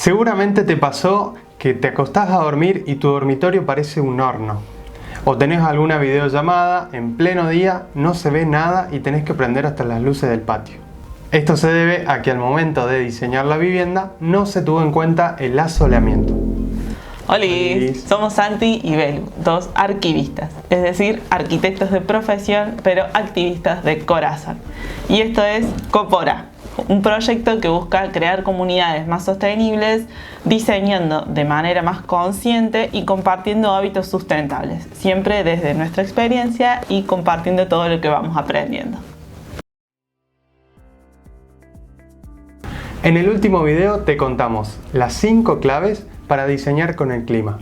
Seguramente te pasó que te acostás a dormir y tu dormitorio parece un horno. O tenés alguna videollamada, en pleno día no se ve nada y tenés que prender hasta las luces del patio. Esto se debe a que al momento de diseñar la vivienda no se tuvo en cuenta el asoleamiento. Hola, somos Santi y Belu, dos arquivistas, es decir, arquitectos de profesión, pero activistas de corazón. Y esto es Copora, un proyecto que busca crear comunidades más sostenibles, diseñando de manera más consciente y compartiendo hábitos sustentables, siempre desde nuestra experiencia y compartiendo todo lo que vamos aprendiendo. En el último video te contamos las 5 claves para diseñar con el clima,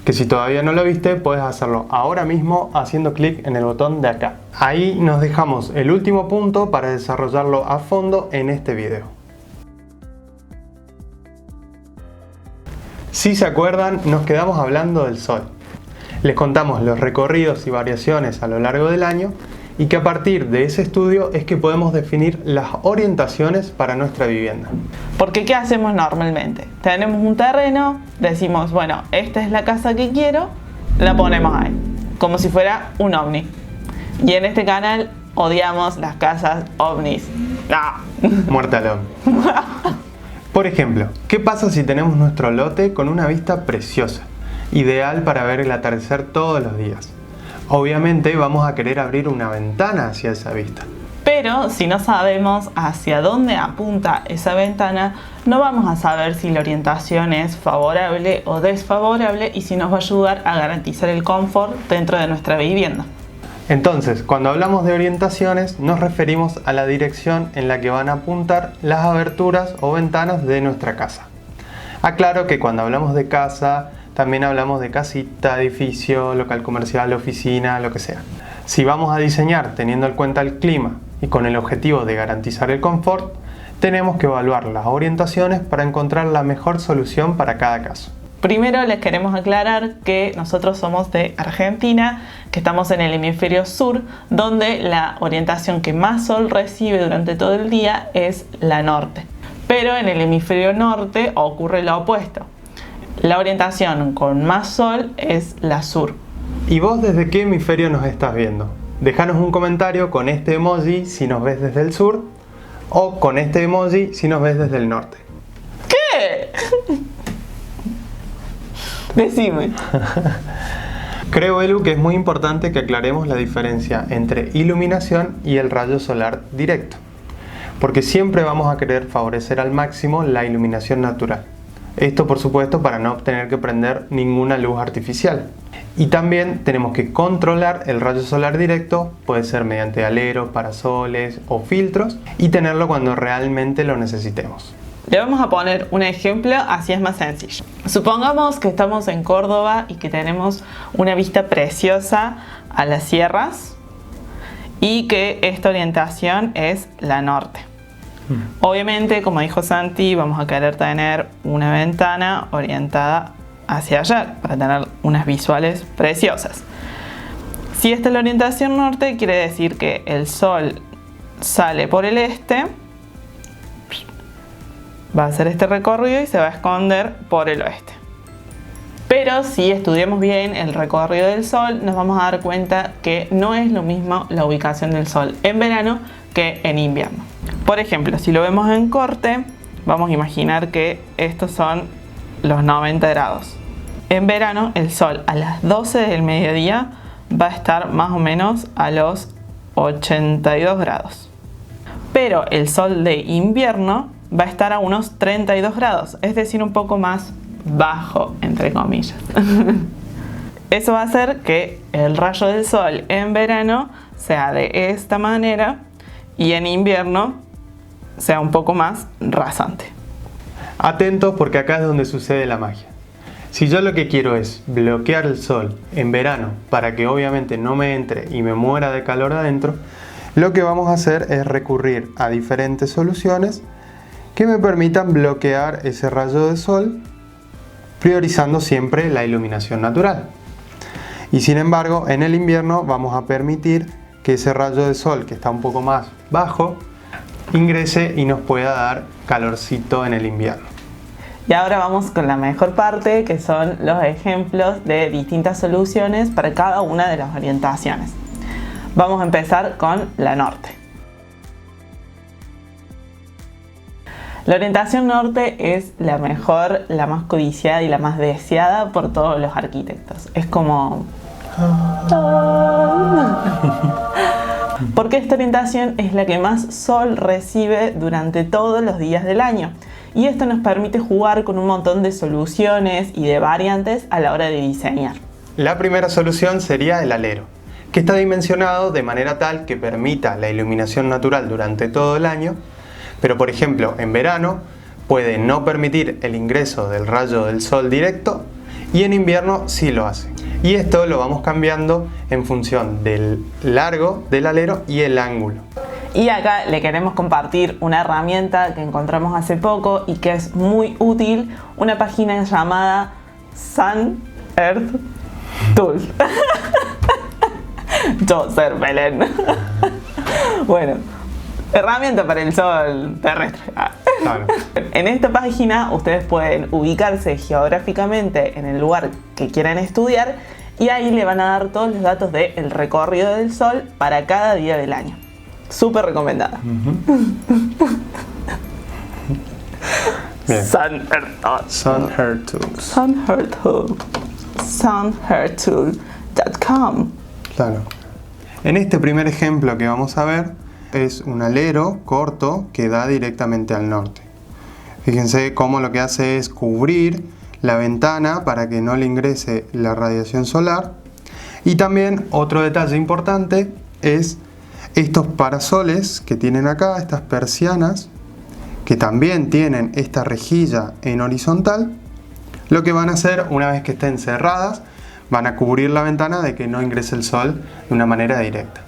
que si todavía no lo viste puedes hacerlo ahora mismo haciendo clic en el botón de acá. Ahí nos dejamos el último punto para desarrollarlo a fondo en este video. Si se acuerdan, nos quedamos hablando del sol. Les contamos los recorridos y variaciones a lo largo del año y que a partir de ese estudio es que podemos definir las orientaciones para nuestra vivienda. Porque ¿qué hacemos normalmente? Tenemos un terreno, decimos, bueno, esta es la casa que quiero, la ponemos ahí, como si fuera un ovni. Y en este canal odiamos las casas ovnis. ¡No! Muerta al ovni. Por ejemplo, ¿qué pasa si tenemos nuestro lote con una vista preciosa, ideal para ver el atardecer todos los días? Obviamente vamos a querer abrir una ventana hacia esa vista. Pero si no sabemos hacia dónde apunta esa ventana, no vamos a saber si la orientación es favorable o desfavorable y si nos va a ayudar a garantizar el confort dentro de nuestra vivienda. Entonces, cuando hablamos de orientaciones, nos referimos a la dirección en la que van a apuntar las aberturas o ventanas de nuestra casa. Aclaro que cuando hablamos de casa, también hablamos de casita, edificio, local comercial, oficina, lo que sea. Si vamos a diseñar teniendo en cuenta el clima y con el objetivo de garantizar el confort, tenemos que evaluar las orientaciones para encontrar la mejor solución para cada caso. Primero les queremos aclarar que nosotros somos de Argentina, que estamos en el hemisferio sur, donde la orientación que más sol recibe durante todo el día es la norte. Pero en el hemisferio norte ocurre lo opuesto. La orientación con más sol es la sur. ¿Y vos desde qué hemisferio nos estás viendo? Déjanos un comentario con este emoji si nos ves desde el sur o con este emoji si nos ves desde el norte. ¿Qué? Decime. Creo, Belu, que es muy importante que aclaremos la diferencia entre iluminación y el rayo solar directo, porque siempre vamos a querer favorecer al máximo la iluminación natural. Esto, por supuesto, para no tener que prender ninguna luz artificial. Y también tenemos que controlar el rayo solar directo, puede ser mediante aleros, parasoles o filtros, y tenerlo cuando realmente lo necesitemos. Le vamos a poner un ejemplo, así es más sencillo. Supongamos que estamos en Córdoba y que tenemos una vista preciosa a las sierras y que esta orientación es la norte. Obviamente, como dijo Santi, vamos a querer tener una ventana orientada hacia allá para tener unas visuales preciosas. Si esta es la orientación norte, quiere decir que el sol sale por el este, va a hacer este recorrido y se va a esconder por el oeste. Pero si estudiamos bien el recorrido del sol, nos vamos a dar cuenta que no es lo mismo la ubicación del sol en verano que en invierno. Por ejemplo, si lo vemos en corte, vamos a imaginar que estos son los 90 grados. En verano, el sol a las 12 del mediodía va a estar más o menos a los 82 grados. Pero el sol de invierno va a estar a unos 32 grados, es decir, un poco más bajo, entre comillas. Eso va a hacer que el rayo del sol en verano sea de esta manera y en invierno sea un poco más rasante. Atentos, porque acá es donde sucede la magia. Si yo lo que quiero es bloquear el sol en verano para que obviamente no me entre y me muera de calor adentro, lo que vamos a hacer es recurrir a diferentes soluciones que me permitan bloquear ese rayo de sol, priorizando siempre la iluminación natural. Y sin embargo, en el invierno vamos a permitir que ese rayo de sol, que está un poco más bajo, ingrese y nos pueda dar calorcito en el invierno. Y ahora vamos con la mejor parte, que son los ejemplos de distintas soluciones para cada una de las orientaciones. Vamos a empezar con la norte. La orientación norte es la mejor, la más codiciada y la más deseada por todos los arquitectos. Es como... porque esta orientación es la que más sol recibe durante todos los días del año. Y esto nos permite jugar con un montón de soluciones y de variantes a la hora de diseñar. La primera solución sería el alero, que está dimensionado de manera tal que permita la iluminación natural durante todo el año, pero por ejemplo en verano puede no permitir el ingreso del rayo del sol directo y en invierno sí lo hace. Y esto lo vamos cambiando en función del largo del alero y el ángulo. Y acá le queremos compartir una herramienta que encontramos hace poco y que es muy útil, una página llamada Sun Earth Tool. Yo ser Belén. Bueno, herramienta para el sol terrestre. Claro. En esta página ustedes pueden ubicarse geográficamente en el lugar que quieran estudiar y ahí le van a dar todos los datos del recorrido del sol para cada día del año. Súper recomendada. Sunheartool.com. Claro. En este primer ejemplo que vamos a ver es un alero corto que da directamente al norte. Fíjense cómo lo que hace es cubrir la ventana para que no le ingrese la radiación solar. Y también otro detalle importante es estos parasoles que tienen acá, estas persianas, que también tienen esta rejilla en horizontal, lo que van a hacer una vez que estén cerradas, van a cubrir la ventana de que no ingrese el sol de una manera directa.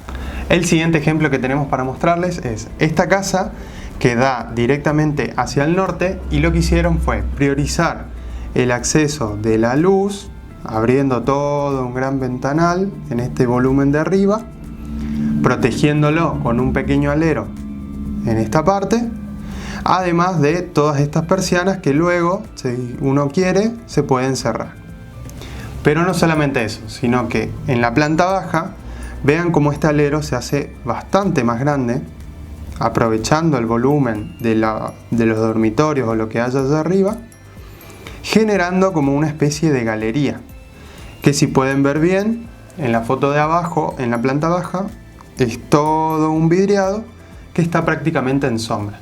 El siguiente ejemplo que tenemos para mostrarles es esta casa que da directamente hacia el norte y lo que hicieron fue priorizar el acceso de la luz, abriendo todo un gran ventanal en este volumen de arriba, protegiéndolo con un pequeño alero en esta parte, además de todas estas persianas que luego, si uno quiere, se pueden cerrar. Pero no solamente eso, sino que en la planta baja, vean cómo este alero se hace bastante más grande, aprovechando el volumen de los dormitorios o lo que haya allá arriba, generando como una especie de galería, que si pueden ver bien, en la foto de abajo, en la planta baja, es todo un vidriado que está prácticamente en sombra.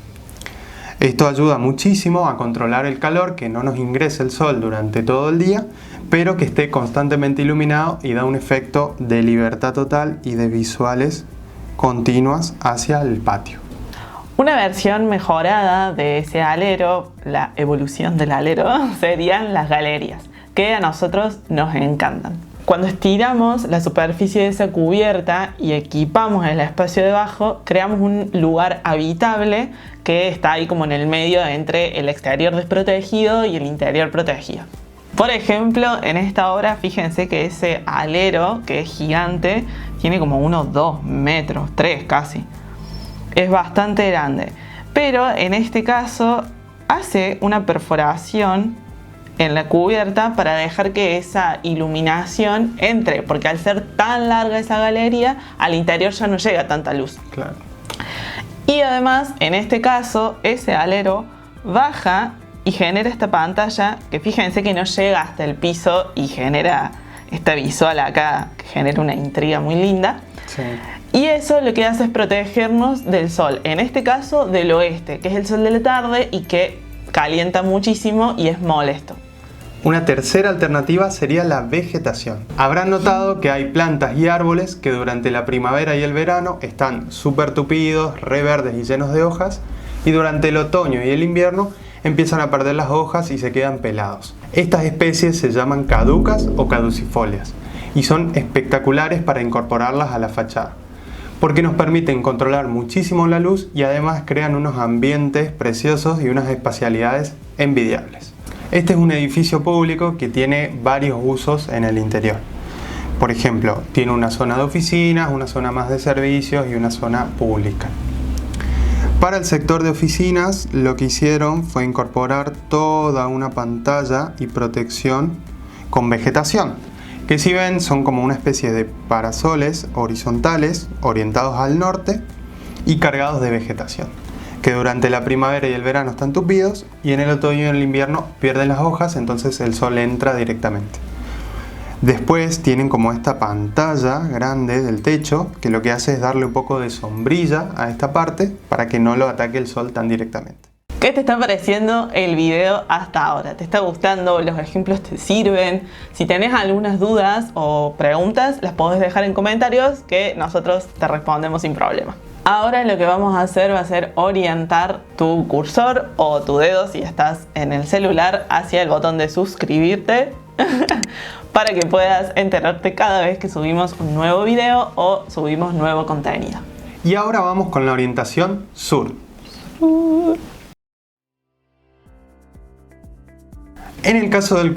Esto ayuda muchísimo a controlar el calor, que no nos ingrese el sol durante todo el día, pero que esté constantemente iluminado y da un efecto de libertad total y de visuales continuas hacia el patio. Una versión mejorada de ese alero, la evolución del alero, serían las galerías, que a nosotros nos encantan. Cuando estiramos la superficie de esa cubierta y equipamos el espacio debajo, creamos un lugar habitable que está ahí como en el medio entre el exterior desprotegido y el interior protegido. Por ejemplo, en esta obra, fíjense que ese alero, que es gigante, tiene como unos 2 metros, 3 casi. Es bastante grande. Pero en este caso hace una perforación en la cubierta para dejar que esa iluminación entre, porque al ser tan larga esa galería, al interior ya no llega tanta luz. Claro. Y además, en este caso, ese alero baja y genera esta pantalla que fíjense que no llega hasta el piso y genera esta visual acá que genera una intriga muy linda. Sí. Y eso lo que hace es protegernos del sol, en este caso del oeste, que es el sol de la tarde y que calienta muchísimo y es molesto. Una tercera alternativa sería la vegetación. Habrán notado que hay plantas y árboles que durante la primavera y el verano están súper tupidos, re verdes y llenos de hojas, y durante el otoño y el invierno empiezan a perder las hojas y se quedan pelados. Estas especies se llaman caducas o caducifolias y son espectaculares para incorporarlas a la fachada, porque nos permiten controlar muchísimo la luz y además crean unos ambientes preciosos y unas espacialidades envidiables. Este es un edificio público que tiene varios usos en el interior. Por ejemplo, tiene una zona de oficinas, una zona más de servicios y una zona pública. Para el sector de oficinas, lo que hicieron fue incorporar toda una pantalla y protección con vegetación, que si ven son como una especie de parasoles horizontales orientados al norte y cargados de vegetación, que durante la primavera y el verano están tupidos y en el otoño y en el invierno pierden las hojas, entonces el sol entra directamente. Después tienen como esta pantalla grande del techo que lo que hace es darle un poco de sombrilla a esta parte para que no lo ataque el sol tan directamente. ¿Qué te está pareciendo el video hasta ahora? ¿Te está gustando? ¿Los ejemplos te sirven? Si tenés algunas dudas o preguntas, las podés dejar en comentarios que nosotros te respondemos sin problema. Ahora lo que vamos a hacer va a ser orientar tu cursor o tu dedo si estás en el celular hacia el botón de suscribirte para que puedas enterarte cada vez que subimos un nuevo video o subimos nuevo contenido. Y ahora vamos con la orientación sur. En el caso En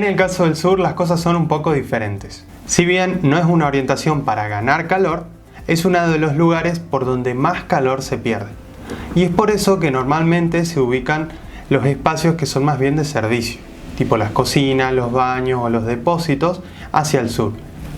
el caso del sur las cosas son un poco diferentes. Si bien no es una orientación para ganar calor, es uno de los lugares por donde más calor se pierde. Y es por eso que normalmente se ubican los espacios que son más bien de servicio, tipo las cocinas, los baños o los depósitos, hacia el sur,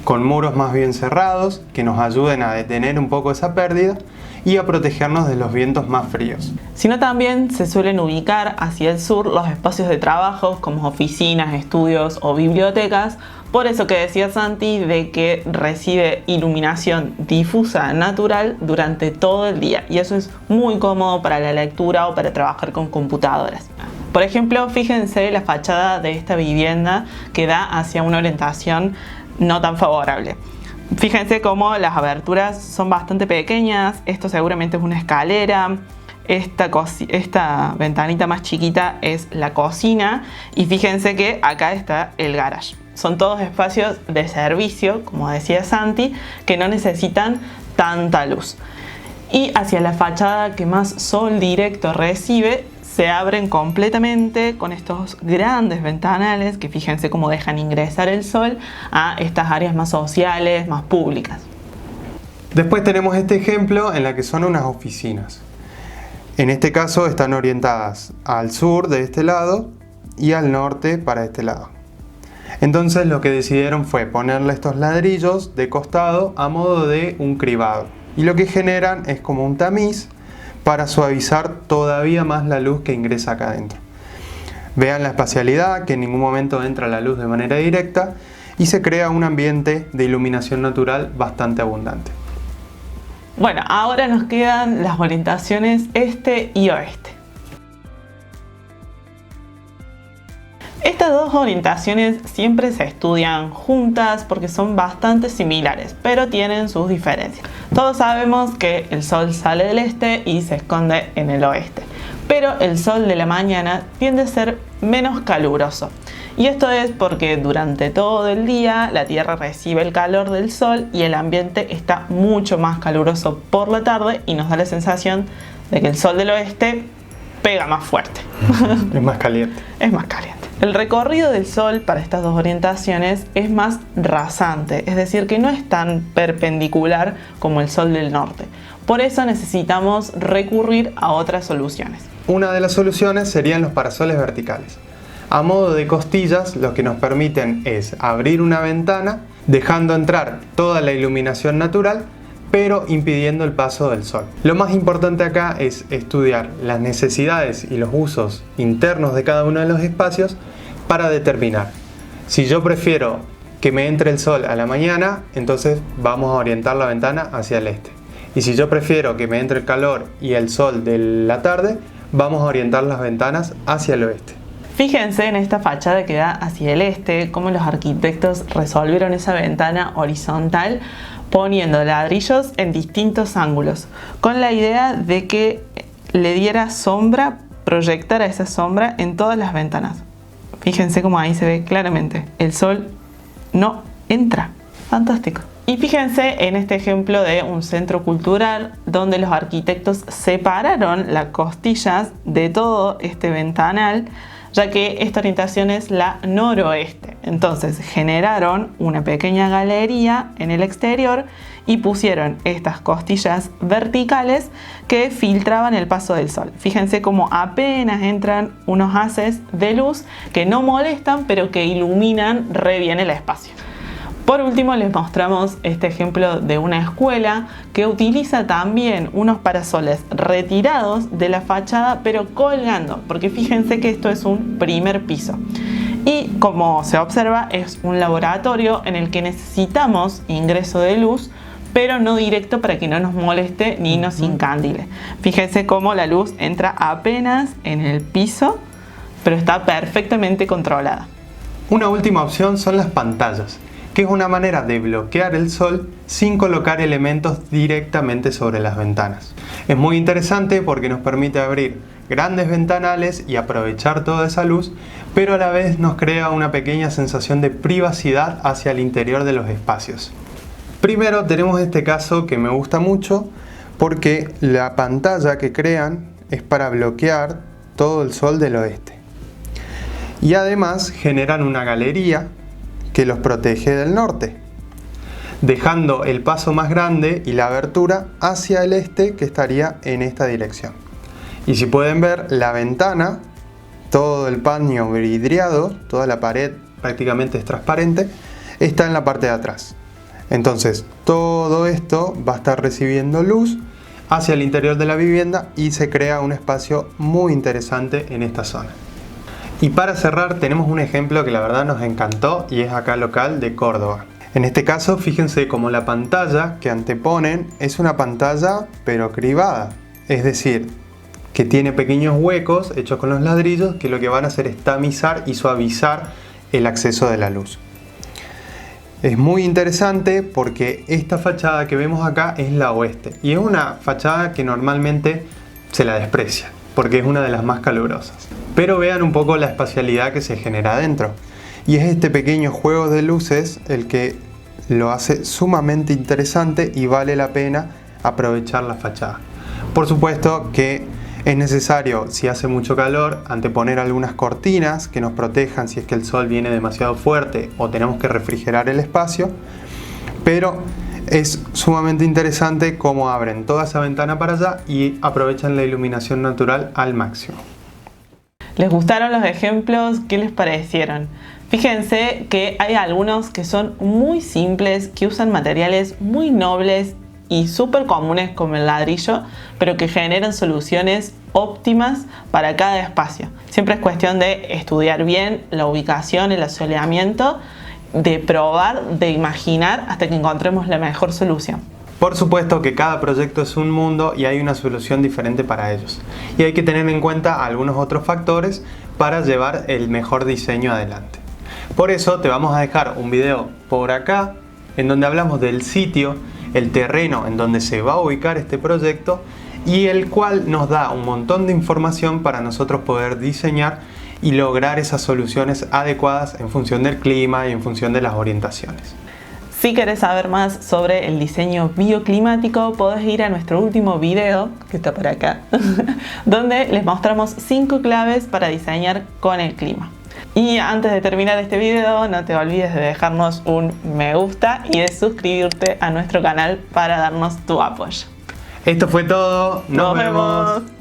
con muros más bien cerrados que nos ayuden a detener un poco esa pérdida y a protegernos de los vientos más fríos. Sino también se suelen ubicar hacia el sur los espacios de trabajo como oficinas, estudios o bibliotecas. Por eso que decía Santi de que recibe iluminación difusa natural durante todo el día y eso es muy cómodo para la lectura o para trabajar con computadoras. Por ejemplo, fíjense la fachada de esta vivienda que da hacia una orientación no tan favorable. Fíjense cómo las aberturas son bastante pequeñas, esto seguramente es una escalera, esta ventanita más chiquita es la cocina y fíjense que acá está el garage. Son todos espacios de servicio, como decía Santi, que no necesitan tanta luz. Y hacia la fachada que más sol directo recibe, se abren completamente con estos grandes ventanales que fíjense cómo dejan ingresar el sol a estas áreas más sociales, más públicas. Después tenemos este ejemplo en la que son unas oficinas. En este caso están orientadas al sur de este lado y al norte para este lado. Entonces lo que decidieron fue ponerle estos ladrillos de costado a modo de un cribado. Y lo que generan es como un tamiz para suavizar todavía más la luz que ingresa acá adentro. Vean la espacialidad, que en ningún momento entra la luz de manera directa y se crea un ambiente de iluminación natural bastante abundante. Bueno, ahora nos quedan las orientaciones este y oeste. Estas dos orientaciones siempre se estudian juntas porque son bastante similares, pero tienen sus diferencias. Todos sabemos que el sol sale del este y se esconde en el oeste, pero el sol de la mañana tiende a ser menos caluroso. Y esto es porque durante todo el día la Tierra recibe el calor del sol y el ambiente está mucho más caluroso por la tarde y nos da la sensación de que el sol del oeste pega más fuerte. Es más caliente. Es más caliente. El recorrido del sol para estas dos orientaciones es más rasante, es decir, que no es tan perpendicular como el sol del norte. Por eso necesitamos recurrir a otras soluciones. Una de las soluciones serían los parasoles verticales. A modo de costillas, lo que nos permiten es abrir una ventana, dejando entrar toda la iluminación natural, pero impidiendo el paso del sol. Lo más importante acá es estudiar las necesidades y los usos internos de cada uno de los espacios para determinar. Si yo prefiero que me entre el sol a la mañana, entonces vamos a orientar la ventana hacia el este. Y si yo prefiero que me entre el calor y el sol de la tarde, vamos a orientar las ventanas hacia el oeste. Fíjense en esta fachada que da hacia el este, cómo los arquitectos resolvieron esa ventana horizontal poniendo ladrillos en distintos ángulos, con la idea de que le diera sombra, proyectara esa sombra en todas las ventanas. Fíjense cómo ahí se ve claramente, el sol no entra. Fantástico. Y fíjense en este ejemplo de un centro cultural donde los arquitectos separaron las costillas de todo este ventanal, ya que esta orientación es la noroeste. Entonces generaron una pequeña galería en el exterior y pusieron estas costillas verticales que filtraban el paso del sol. Fíjense cómo apenas entran unos haces de luz que no molestan, pero que iluminan re bien el espacio. Por último, les mostramos este ejemplo de una escuela que utiliza también unos parasoles retirados de la fachada, pero colgando, porque fíjense que esto es un primer piso. Y como se observa, es un laboratorio en el que necesitamos ingreso de luz, pero no directo para que no nos moleste ni nos incandile. Fíjense cómo la luz entra apenas en el piso, pero está perfectamente controlada. Una última opción son las pantallas, que es una manera de bloquear el sol sin colocar elementos directamente sobre las ventanas. Es muy interesante porque nos permite abrir grandes ventanales y aprovechar toda esa luz, pero a la vez nos crea una pequeña sensación de privacidad hacia el interior de los espacios. Primero tenemos este caso que me gusta mucho porque la pantalla que crean es para bloquear todo el sol del oeste. Y además generan una galería que los protege del norte, dejando el paso más grande y la abertura hacia el este, que estaría en esta dirección. Y si pueden ver, la ventana, todo el paño vidriado, toda la pared prácticamente es transparente, está en la parte de atrás. Entonces todo esto va a estar recibiendo luz hacia el interior de la vivienda y se crea un espacio muy interesante en esta zona. Y para cerrar tenemos un ejemplo que la verdad nos encantó y es acá local de Córdoba. En este caso fíjense cómo la pantalla que anteponen es una pantalla pero cribada, es decir, que tiene pequeños huecos hechos con los ladrillos que lo que van a hacer es tamizar y suavizar el acceso de la luz. Es muy interesante porque esta fachada que vemos acá es la oeste y es una fachada que normalmente se la desprecia porque es una de las más calurosas. Pero vean un poco la espacialidad que se genera adentro. Y es este pequeño juego de luces el que lo hace sumamente interesante y vale la pena aprovechar la fachada. Por supuesto que es necesario, si hace mucho calor, anteponer algunas cortinas que nos protejan si es que el sol viene demasiado fuerte o tenemos que refrigerar el espacio. Pero es sumamente interesante cómo abren toda esa ventana para allá y aprovechan la iluminación natural al máximo. ¿Les gustaron los ejemplos? ¿Qué les parecieron? Fíjense que hay algunos que son muy simples, que usan materiales muy nobles y súper comunes como el ladrillo, pero que generan soluciones óptimas para cada espacio. Siempre es cuestión de estudiar bien la ubicación, el asoleamiento, de probar, de imaginar hasta que encontremos la mejor solución. Por supuesto que cada proyecto es un mundo y hay una solución diferente para ellos. Y hay que tener en cuenta algunos otros factores para llevar el mejor diseño adelante. Por eso te vamos a dejar un video por acá en donde hablamos del sitio, el terreno en donde se va a ubicar este proyecto y el cual nos da un montón de información para nosotros poder diseñar y lograr esas soluciones adecuadas en función del clima y en función de las orientaciones. Si querés saber más sobre el diseño bioclimático, podés ir a nuestro último video, que está por acá, donde les mostramos 5 claves para diseñar con el clima. Y antes de terminar este video, no te olvides de dejarnos un me gusta y de suscribirte a nuestro canal para darnos tu apoyo. Esto fue todo, nos vemos.